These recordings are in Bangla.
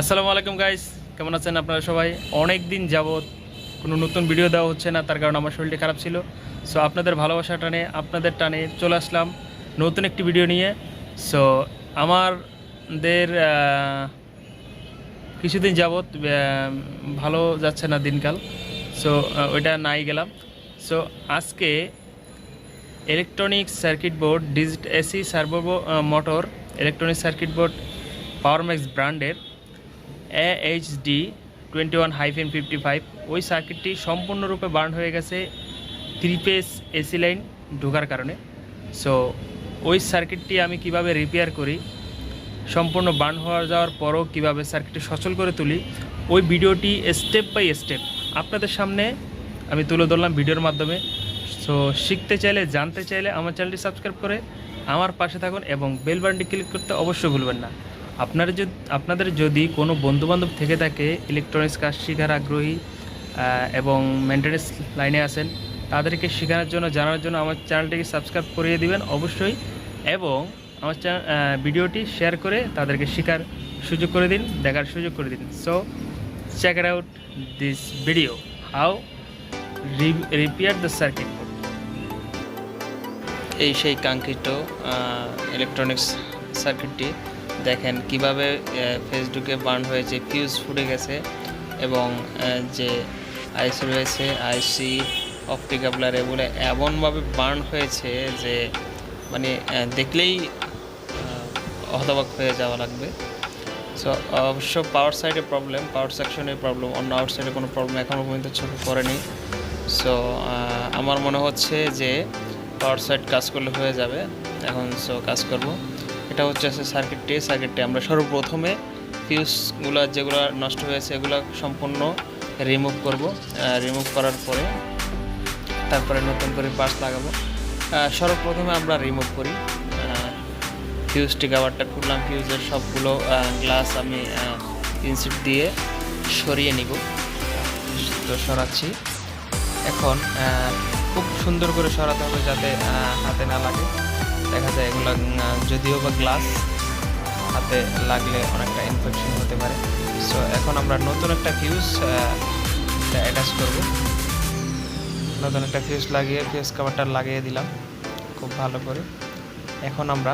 আসসালামু আলাইকুম গাইস, কেমন আছেন আপনারা সবাই? অনেক দিন যাবত কোনো নতুন ভিডিও দেওয়া হচ্ছে না, তার কারণ আমার শরীরটা খারাপ ছিল। সো আপনাদের ভালোবাসা টানে, আপনাদের টানে চলে আসলাম নতুন একটি ভিডিও নিয়ে। সো আমাদের কিছুদিন যাবত ভালো যাচ্ছে না দিনকাল, সো ওইটা নাই গেলাম। সো আজকে electronic circuit board digit AC servo motor electronic circuit board PowerMax ব্র্যান্ডের AHD 21-55 ওই সার্কিটটি সম্পূর্ণরূপে বার্ন হয়ে গেছে 3 ফেজ এসি লাইন ঢোকার কারণে। সো ওই সার্কিটটি আমি কিভাবে রিপেয়ার করি, সম্পূর্ণ বার্ন হওয়া যাওয়ার পরও কিভাবে সার্কিটটি সচল করে তুলি, ওই ভিডিওটি স্টেপ বাই স্টেপ আপনাদের সামনে আমি তুলে ধরলাম ভিডিওর মাধ্যমে। সো শিখতে চাইলে, জানতে চাইলে আমার চ্যানেলটি সাবস্ক্রাইব করে আমার পাশে থাকুন এবং বেল বাটনটি ক্লিক করতে অবশ্যই ভুলবেন না। আপনাদের যদি কোনো বন্ধুবান্ধব থেকে থাকে ইলেকট্রনিক্স কাজ শেখার আগ্রহী এবং মেনটেন্যান্স লাইনে আছেন, তাদেরকে শেখানোর জন্য, জানার জন্য আমার চ্যানেলটিকে সাবস্ক্রাইব করিয়ে দিবেন অবশ্যই, এবং আমার ভিডিওটি শেয়ার করে তাদেরকে শেখার সুযোগ করে দিন, দেখার সুযোগ করে দিন। So check it out this video, how repair the circuit board. এই সেই কাঙ্ক্ষিত ইলেকট্রনিক্স সার্কিটটি দেখেন কিভাবে ফেসবুকে বার্ন হয়েছে, ফিউজ ফুটে গেছে এবং যে আইসি রয়েছে, আইসি অপটিক কাপলার, এগুলো এমনভাবে বার্ন হয়েছে যে মানে দেখলেই হতবাক হয়ে যাওয়া লাগবে। সো অবশ্য পাওয়ার সাইডে প্রবলেম, পাওয়ার সেকশনের প্রবলেম, অন্য আউট সাইডে কোনো প্রবলেম এখনও পর্যন্ত চোখে পড়েনি। সো আমার মনে হচ্ছে যে পাওয়ার সাইড কাজ করলে হয়ে যাবে এখন। সো কাজ করব। এটা হচ্ছে সার্কিটটি আমরা সর্বপ্রথমে ফিউজগুলো যেগুলো নষ্ট হয়েছে এগুলো সম্পূর্ণ রিমুভ করব। রিমুভ করার পরে তারপরে নতুন করে পার্টস লাগাবো। সর্বপ্রথমে আমরা রিমুভ করি। ফিউজটি কভারটা খুললাম, ফিউজের সবগুলো গ্লাস আমি ইনসিট দিয়ে সরিয়ে নিব। তো সরাচ্ছি এখন। খুব সুন্দর করে সরাতে হবে যাতে হাতে না লাগে। দেখা যায় এগুলো যদিও বা গ্লাস, হাতে লাগলে অনেকটা ইনফেকশন হতে পারে। সো এখন আমরা নতুন একটা ফিউজ অ্যাটাচ করব। নতুন একটা ফিউজ লাগিয়ে ফিউজ কভারটা লাগিয়ে দিলাম খুব ভালো করে। এখন আমরা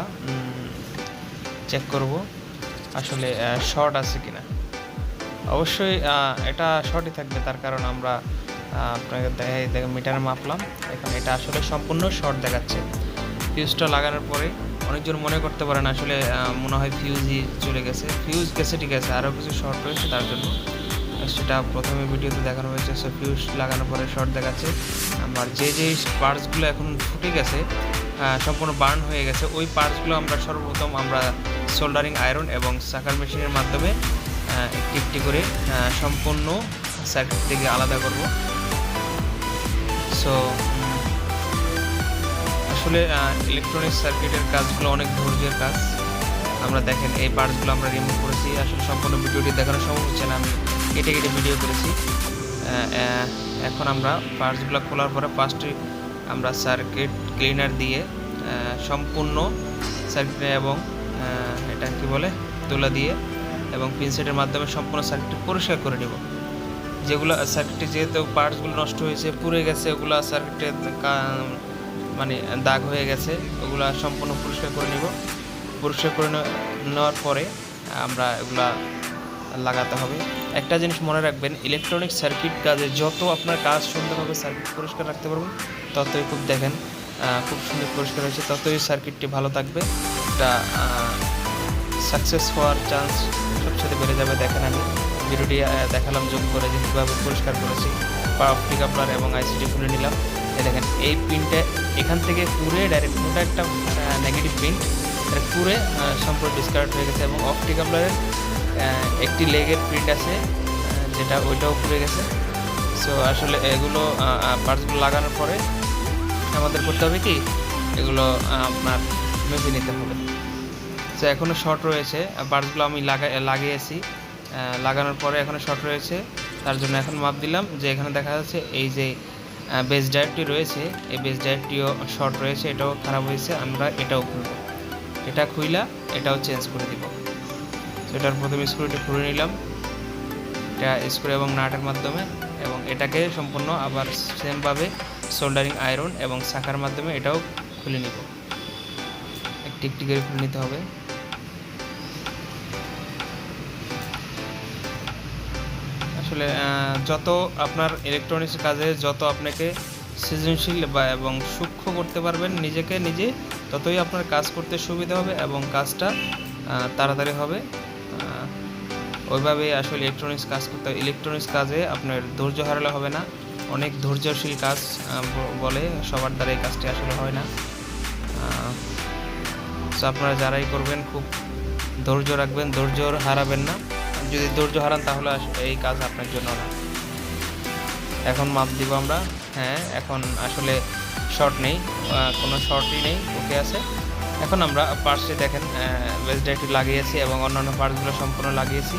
চেক করব আসলে শর্ট আছে কিনা। অবশ্যই এটা শর্টই থাকবে, তার কারণ আমরা আপনাকে দেখেন মিটারে মাপলাম, এখন এটা আসলে সম্পূর্ণ শর্ট দেখাচ্ছে। ফিউজটা লাগানোর পরে অনেকজন মনে করতে পারেন আসলে মনে হয় ফিউজই চলে গেছে। ফিউজ গেছে ঠিক আছে, আরও কিছু শর্ট রয়েছে, তার জন্য সেটা প্রথমে ভিডিওতে দেখানো হয়েছে। সো ফিউজ লাগানোর পরে শর্ট দেখাচ্ছে। আমার যে পার্টসগুলো এখন ফুটে গেছে, সম্পূর্ণ বার্ন হয়ে গেছে, ওই পার্টসগুলো আমরা সর্বপ্রথম আমরা সোল্ডারিং আয়রন এবং সাকার মেশিনের মাধ্যমে একটি একটি করে সম্পূর্ণ সার্কিট থেকে আলাদা করব। সো আসলে ইলেকট্রনিক্স সার্কিটের কাজগুলো অনেক ধৈর্যের কাজ। আমরা দেখেন এই পার্টসগুলো আমরা রিমুভ করেছি। আসলে সম্পূর্ণ ভিডিওটি দেখানো সম্ভব হচ্ছে না, আমি কেটে কেটে ভিডিও করেছি। এখন আমরা পার্টসগুলো খোলার পরে ফার্স্টে আমরা সার্কিট ক্লিনার দিয়ে সম্পূর্ণ সার্কিট এবং এটা কি বলে তুলা দিয়ে এবং পিনসেটের মাধ্যমে সম্পূর্ণ সার্কিটটি পরিষ্কার করে নেব। যেগুলো সার্কিটে যেহেতু পার্টসগুলো নষ্ট হয়েছে, পুড়ে গেছে, ওগুলো সার্কিটে মানে দাগ হয়ে গেছে, ওগুলো সম্পূর্ণ পরিষ্কার করে নেব। পরিষ্কার করে নেওয়ার পরে আমরা এগুলা লাগাতে হবে। একটা জিনিস মনে রাখবেন, ইলেকট্রনিক সার্কিট কাজে যত আপনার কাজ সুন্দরভাবে সার্কিট পরিষ্কার রাখতে পারবেন, ততই খুব দেখেন খুব সুন্দর পরিষ্কার হয়েছে, ততই সার্কিটটি ভালো থাকবে। এটা সাকসেস হওয়ার চান্স সবচেয়ে বেড়ে যাবে। দেখেন আমি ভিডিওটি দেখালাম যোগ করে যে কীভাবে পরিষ্কার করেছি। অপটিক কাপলার এবং আইসিটি খুলে নিলাম। দেখেন এই পিনটা এখান থেকে পুরে ডাইরেক্ট মোটা একটা নেগেটিভ পিন পুরে সম্পূর্ণ ডিসকার্ড হয়ে গেছে এবং অপটিক কাপলারের একটি লেগের প্রিন্ট আছে যেটা ওইটাও পুড়ে গেছে। সো আসলে এগুলো পার্টসগুলো লাগানোর পরে আমাদের করতে হবে কি, এগুলো আপনার মেপে নিতে হবে। সো এখনও শর্ট রয়েছে, পার্টসগুলো আমি লাগিয়েছি, লাগানোর পরে এখনও শর্ট রয়েছে, তার জন্য এখন মাপ দিলাম যে এখানে দেখা যাচ্ছে এই যে বেস ড্রাইভটি রয়েছে, এই বেস ড্রাইভটিও শর্ট রয়েছে, এটাও খারাপ হয়েছে। আমরা এটাও খুলব, এটা খুইলা এটাও চেঞ্জ করে দিব। সেটার প্রথমে স্ক্রুটি খুলে নিলাম, এটা স্ক্রু এবং নাটের মাধ্যমে, এবং এটাকে সম্পূর্ণ আবার সেমভাবে সোল্ডারিং আয়রন এবং চাকার মাধ্যমে এটাও খুলে নিব। একটি একটি করে খুলে নিতে হবে। আসলে যত আপনার ইলেকট্রনিক্স কাজে যত আপনাকে সৃজনশীল এবং সূক্ষ্ম করতে পারবেন নিজেকে নিজে, ততই আপনার কাজ করতে সুবিধা হবে এবং কাজটা তাড়াতাড়ি হবে। ওইভাবেই আসলে ইলেকট্রনিক্স কাজ করতে হবে। ইলেকট্রনিক্স কাজে আপনার ধৈর্য হারালে হবে না, অনেক ধৈর্যশীল কাজ বলে, সবার দ্বারা এই কাজটি আসলে হয় না। তো আপনারা যারাই করবেন খুব ধৈর্য রাখবেন, ধৈর্য হারাবেন না। যদি ধৈর্য হারান তাহলে এই কাজ আপনার জন্য না। এখন মাপ দিব আমরা। হ্যাঁ, এখন আসলে শর্ট নেই, কোনো শর্টই নেই, ওকে আছে। এখন আমরা পার্টসটি দেখেন বেসটা একটু লাগিয়েছি এবং অন্যান্য পার্টসগুলো সম্পূর্ণ লাগিয়েছি।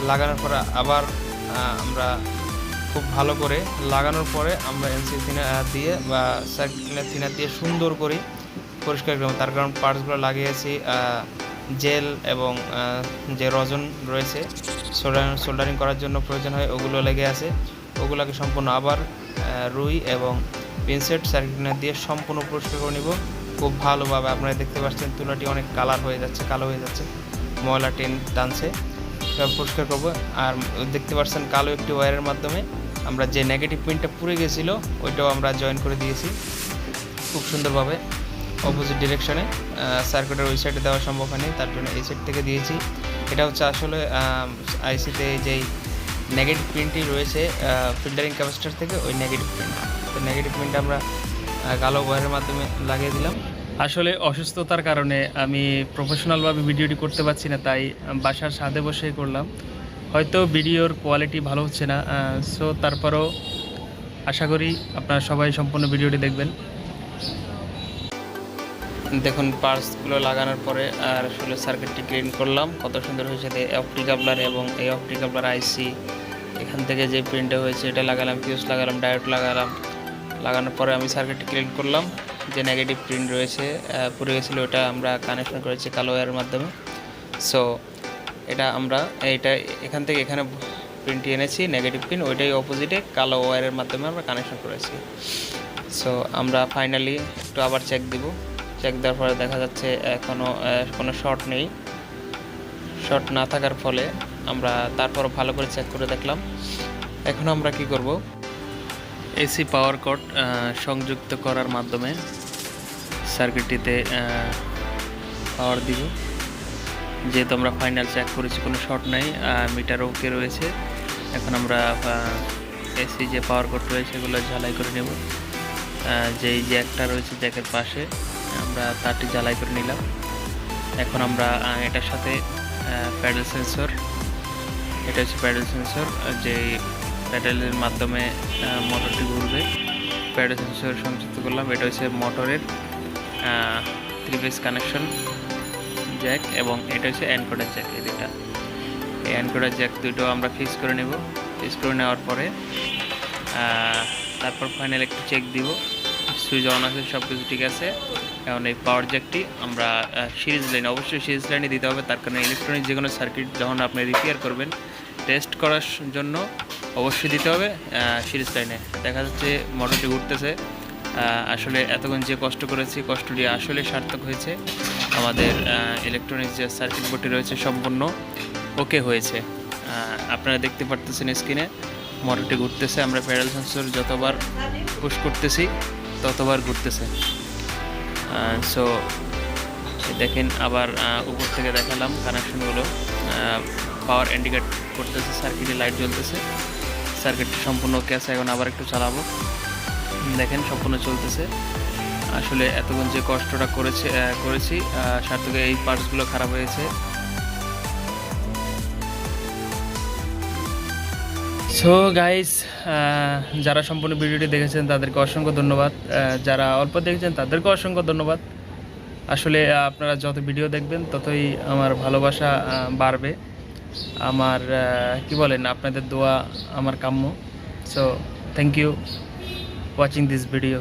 লাগানোর পরে আবার আমরা খুব ভালো করে লাগানোর পরে আমরা এনসি থিনার দিয়ে বা সার্কুলার থিনার দিয়ে সুন্দর করে পরিষ্কার করব। তার কারণ পার্টসগুলো লাগিয়েছি জেল এবং যে রজন রয়েছে সোল্ডারিং করার জন্য প্রয়োজন হয়, ওগুলো লেগে আছে। ওগুলোকে সম্পূর্ণ আবার রুই এবং পিনসেট সার্কুলার দিয়ে সম্পূর্ণ পরিষ্কার করে নিব খুব ভালোভাবে। আপনারা দেখতে পাচ্ছেন তুলাটি অনেক কালো হয়ে যাচ্ছে, ময়লা টানছে, সব পরিষ্কার করবো। আর দেখতে পাচ্ছেন কালো একটি ওয়্যারের মাধ্যমে আমরা যে নেগেটিভ পিনটা পুড়ে গেছিলো ওইটাও আমরা জয়েন করে দিয়েছি খুব সুন্দরভাবে অপোজিট ডিরেকশনে। সার্কিটের ওই সাইডে দেওয়া সম্ভব হয়নি, তার জন্য এই সাইড থেকে দিয়েছি। এটা হচ্ছে আসলে আইসিতে যেই নেগেটিভ পিনটি রয়েছে ফিল্টারিং ক্যাপাসিটর থেকে, ওই নেগেটিভ পিন। তো নেগেটিভ পিনটা আমরা কালো ওয়্যারের মাধ্যমে লাগিয়ে দিলাম। আসলে অসুস্থতার কারণে আমি প্রফেশনালভাবে ভিডিওটি করতে পারছি না, তাই বাসার ছাদে বসেই করলাম। হয়তো ভিডিওর কোয়ালিটি ভালো হচ্ছে না, সো তারপরেও আশা করি আপনারা সবাই সম্পূর্ণ ভিডিওটি দেখবেন। দেখুন পার্টসগুলো লাগানোর পরে আর আসলে সার্কিটটি ক্লিন করলাম, কত সুন্দর হয়েছে। অপটিক কাপলার এবং এই অপটিক কাপলার আইসি, এখান থেকে যে প্রিন্টটা হয়েছে এটা লাগালাম, ফিউজ লাগালাম, ডায়োড লাগানোর পরে আমি সার্কিটটি ক্লিন করলাম। যে নেগেটিভ প্রিন্ট রয়েছে পুড়ে গেছিলো, ওটা আমরা কানেকশন করেছি কালো ওয়্যারের মাধ্যমে। সো এটা আমরা এখান থেকে এখানে প্রিন্টটি এনেছি নেগেটিভ পিন, ওইটাই অপোজিটে কালো ওয়্যারের মাধ্যমে আমরা কানেকশন করেছি। সো আমরা ফাইনালি একটু আবার চেক দিব। চেক দেওয়ার পরে দেখা যাচ্ছে এখনও কোনো শর্ট নেই। শর্ট না থাকার ফলে আমরা তারপর ভালো করে চেক করে দেখলাম। এখন আমরা কি করব, এসি পাওয়ার কর্ড সংযুক্ত করার মাধ্যমে সার্কিটটিতে পাওয়ার দিব। যেহেতু আমরা ফাইনাল চেক করেছি কোনো শর্ট নাই, মিটার ওকে রয়েছে। এখন আমরা এসি যে পাওয়ার কর্ড রয়েছে সেগুলো ঝালাই করে নেব। যেই জ্যাকটা রয়েছে জ্যাকের পাশে আমরা তারটি ঝালাই করে নিলাম। এখন আমরা এটার সাথে প্যাডেল সেন্সর, এটা হচ্ছে প্যাডেল সেন্সর, যে প্যাডেলের মাধ্যমে মোটরটি ঘুরবে। প্যাডেল সেন্সর সংযুক্ত করলাম। এটা হচ্ছে মোটরের 3 ফেজ কানেকশন জ্যাক এবং এটা হচ্ছে এনকোডার জ্যাক। এই দুটা, এই এনকোডার জ্যাক দুটো আমরা ফিক্স করে নেব। ফিক্স করে নেওয়ার পরে তারপর ফাইনাল একটু চেক দিব, সুইচ অন আছে, সব কিছু ঠিক আছে। এখন এই পাওয়ার জ্যাকটি আমরা সিরিজ লাইনে, অবশ্যই সিরিজ লাইনে দিতে হবে। তার কারণে ইলেকট্রনিক যে কোনো সার্কিট যখন আপনি রিপেয়ার করবেন টেস্ট করার জন্য অবশ্যই দিতে হবে সিরিজ লাইনে। দেখা যাচ্ছে মোটরটি ঘুরতেছে। আসলে এতক্ষণ যে কষ্ট করেছি, কষ্টটি আসলে সার্থক হয়েছে। আমাদের ইলেকট্রনিক্স যে সার্কিট বোর্ডটি রয়েছে সম্পূর্ণ ওকে হয়েছে। আপনারা দেখতে পারতেছেন স্ক্রিনে মোটরটি ঘুরতেছে। আমরা প্যাডেল সেন্সর যতবার পুশ করতেছি ততবার ঘুরতেছে। সো দেখেন আবার উপর থেকে দেখালাম কানেকশনগুলো, পাওয়ার ইন্ডিকেট করতেছে, সার্কিটে লাইট জ্বলতেছে, সার্কিটটি সম্পূর্ণ ওকে আছে। এখন আবার একটু চালাবো, দেখেন সম্পূর্ণ চলতেছে। আসলে এতক্ষণ যে কষ্টটা করেছি সার্থক। এই পার্টসগুলো খারাপ হয়েছে। সো গাইস, যারা সম্পূর্ণ ভিডিওটি দেখেছেন তাদেরকে অসংখ্য ধন্যবাদ, যারা অল্প দেখেছেন তাদেরকে অসংখ্য ধন্যবাদ। আসলে আপনারা যত ভিডিও দেখবেন ততই আমার ভালোবাসা বাড়বে। আমার কি বলেন, আপনাদের দোয়া আমার কাম্য। So thank you watching this video.